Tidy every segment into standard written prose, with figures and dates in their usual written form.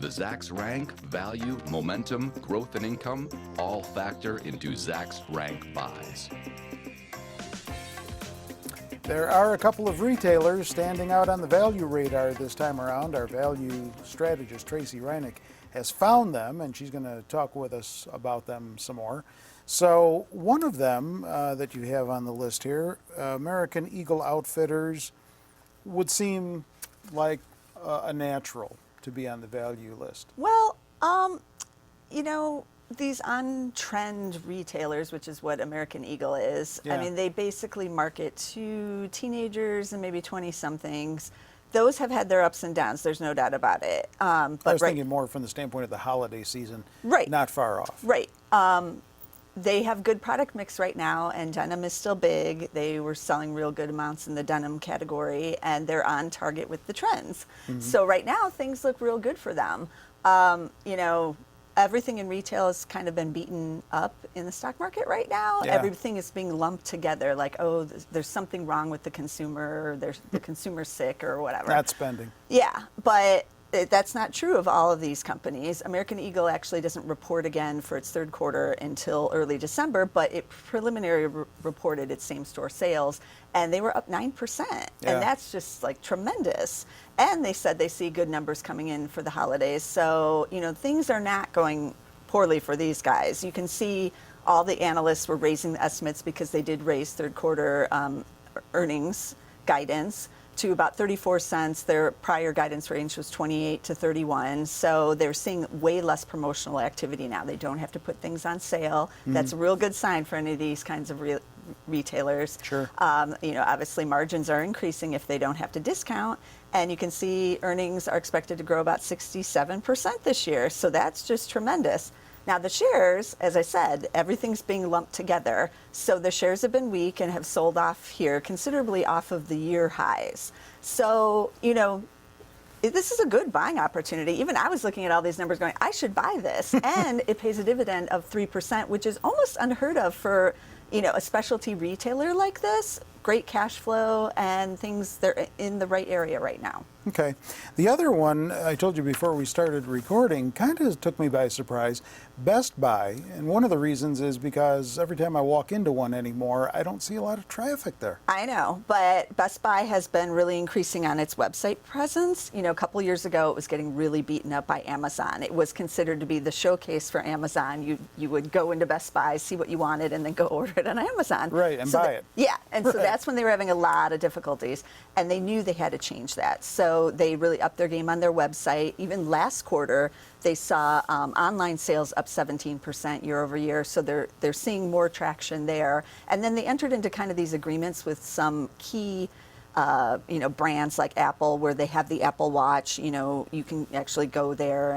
The Zacks Rank, value, momentum, growth, and income all factor into Zacks Rank buys. There are a couple of retailers standing out on the value radar this time around. Our value strategist, Tracey Ryniec, has found them, and she's going to talk with us about them some more. So one of them that you have on the list here, American Eagle Outfitters, would seem like a natural to be on the value list. Well, these on-trend retailers, which is what American Eagle is, Yeah. I mean, they basically market to teenagers and maybe 20-somethings. Those have had their ups and downs, there's no doubt about it. I was thinking more from the standpoint of the holiday season, right. Not far off. Right. They have good product mix right now, and denim is still big. They were selling real good amounts in the denim category, and they're on target with the trends. Mm-hmm. So right now, things look real good for them. Everything in retail has kind of been beaten up in the stock market right now. Yeah. Everything is being lumped together, like, oh, there's something wrong with the consumer, the consumer's sick or whatever. Not spending. Yeah, but that's not true of all of these companies. American Eagle actually doesn't report again for its third quarter until early December, but it preliminarily reported its same-store sales, and they were up 9%. Yeah. And that's just like tremendous. And they said they see good numbers coming in for the holidays. So, things are not going poorly for these guys. You can see all the analysts were raising the estimates because they did raise third quarter earnings guidance to about 34 cents. Their prior guidance range was 28 to 31. So they're seeing way less promotional activity now. They don't have to put things on sale. Mm-hmm. That's a real good sign for any of these kinds of retailers. Sure. Obviously margins are increasing if they don't have to discount. And you can see earnings are expected to grow about 67% this year. So that's just tremendous. Now the shares, as I said, everything's being lumped together. So the shares have been weak and have sold off here considerably off of the year highs. So, this is a good buying opportunity. Even I was looking at all these numbers going, I should buy this. And it pays a dividend of 3%, which is almost unheard of for, a specialty retailer like this. Great cash flow and things, they're in the right area right now. Okay. The other one, I told you before we started recording, kind of took me by surprise. Best Buy, and one of the reasons is because every time I walk into one anymore, I don't see a lot of traffic there. I know, but Best Buy has been really increasing on its website presence. A couple years ago, it was getting really beaten up by Amazon. It was considered to be the showcase for Amazon. You would go into Best Buy, see what you wanted, and then go order it on Amazon. Right, and buy it. Yeah, and so that's when they were having a lot of difficulties, and they knew they had to change that. So they really upped their game on their website. Even last quarter, they saw online sales up 17% year over year. So they're seeing more traction there. And then they entered into kind of these agreements with some key brands like Apple, where they have the Apple Watch. You can actually go there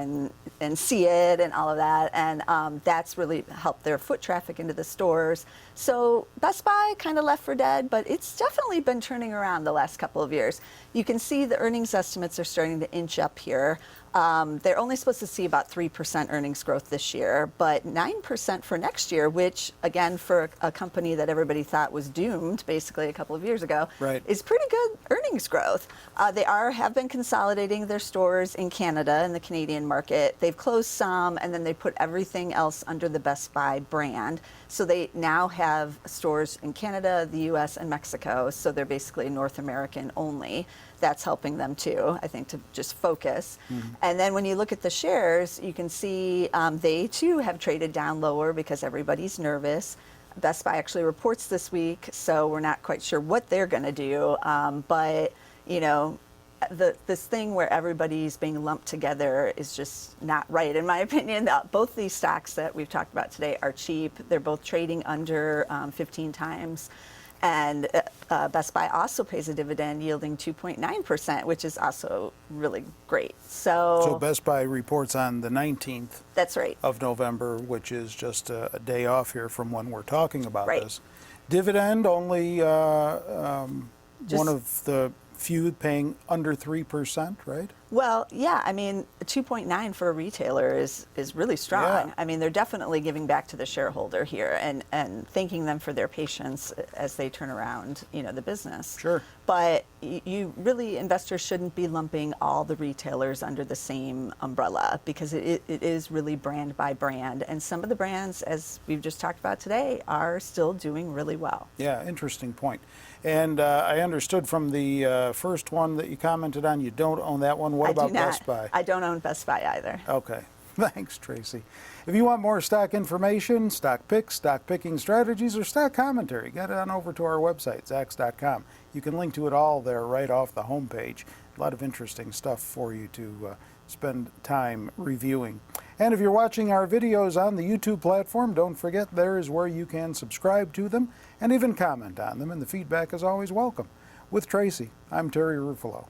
and see it and all of that. And that's really helped their foot traffic into the stores. So Best Buy kind of left for dead, but it's definitely been turning around the last couple of years. You can see the earnings estimates are starting to inch up here. They're only supposed to see about 3% earnings growth this year, but 9% for next year, which, again, for a company that everybody thought was doomed basically a couple of years ago, right, is pretty good earnings growth. They have been consolidating their stores in Canada, in the Canadian market. They've closed some, and then they put everything else under the Best Buy brand. So they now have stores in Canada, the U.S., and Mexico, so they're basically North American only. That's helping them too, I think, to just focus. Mm-hmm. And then when you look at the shares, you can see they too have traded down lower because everybody's nervous. Best Buy actually reports this week, so we're not quite sure what they're going to do. But this thing where everybody's being lumped together is just not right, in my opinion. Both these stocks that we've talked about today are cheap. They're both trading under 15 times. And Best Buy also pays a dividend yielding 2.9%, which is also really great. So Best Buy reports on the 19th. That's right. Of November, which is just a day off here from when we're talking about right. this. Dividend only one of the few paying under 3%, right? Well, yeah, I mean, 2.9 for a retailer is really strong. Yeah. I mean, they're definitely giving back to the shareholder here and thanking them for their patience as they turn around, the business. Sure. But investors shouldn't be lumping all the retailers under the same umbrella, because it is really brand by brand. And some of the brands, as we've just talked about today, are still doing really well. Yeah, interesting point. And I understood from the first one that you commented on, you don't own that one. What I about do not. Best Buy? I don't own Best Buy either. Okay. Thanks, Tracy. If you want more stock information, stock picks, stock picking strategies, or stock commentary, get on over to our website, Zacks.com. You can link to it all there right off the homepage. A lot of interesting stuff for you to spend time reviewing. And if you're watching our videos on the YouTube platform, don't forget there is where you can subscribe to them and even comment on them, and the feedback is always welcome. With Tracy, I'm Terry Ruffalo.